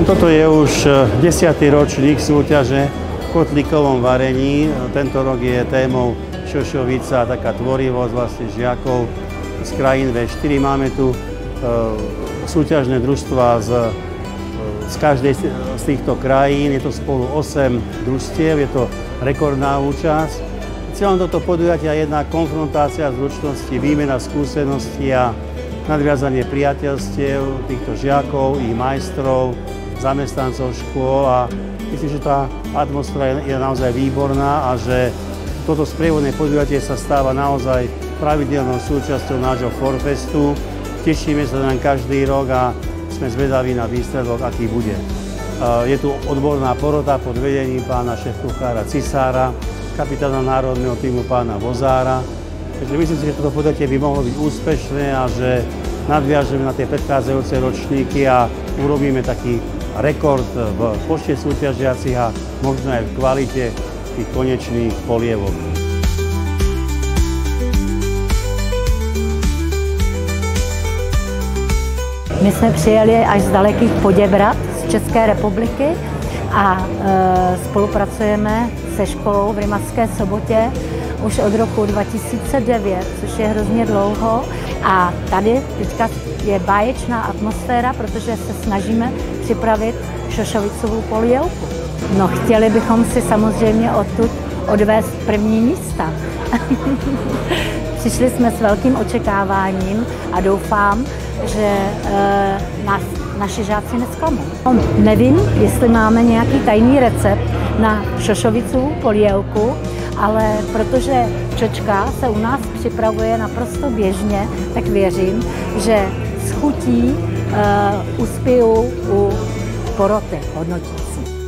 Toto je už 10. ročník súťaže v kotlíkovom varení. Tento rok je témou šošovica, taká tvorivosť vlastne žiakov z krajín V4. Máme tu súťažné družstva z každej z týchto krajín. Je to spolu 8 družstiev, je to rekordná účasť. Cieľom tohto podujatia je jedna konfrontácia zručností, výmena skúseností a nadviazanie priateľstiev týchto žiakov, ich majstrov, zamestnancov škôl a myslím, že tá atmosféra je naozaj výborná a že toto sprievodné podujatie sa stáva naozaj pravidelnou súčasťou nášho Forfestu. Tešíme sa na každý rok a sme zvedaví na výsledok, aký bude. Je tu odborná porota pod vedením pána šéfkuchára Cisára, kapitána národného týmu pána Vozára. Takže myslím si, že toto podujatie by mohlo byť úspešné a že nadviažeme na tie predchádzajúce ročníky a urobíme taký rekord v počte súťažiacich a možno aj v kvalite tých konečných polievok. My jsme přijeli až z dalekých Poděbrad z České republiky a spolupracujeme se školou v Rymařské Sobotě už od roku 2009, což je hrozně dlouho. A tady teďka je báječná atmosféra, protože se snažíme připravit šošovicovou polievku. No, chtěli bychom si samozřejmě odtud odvést první místa. Přišli jsme s velkým očekáváním a doufám, že nás naši žáci nezklamou. Nevím, jestli máme nějaký tajný recept na šošovicovou polievku, ale protože čočka se u nás připravuje naprosto běžně, tak věřím, že s chutí uspěju u poroty hodnotící.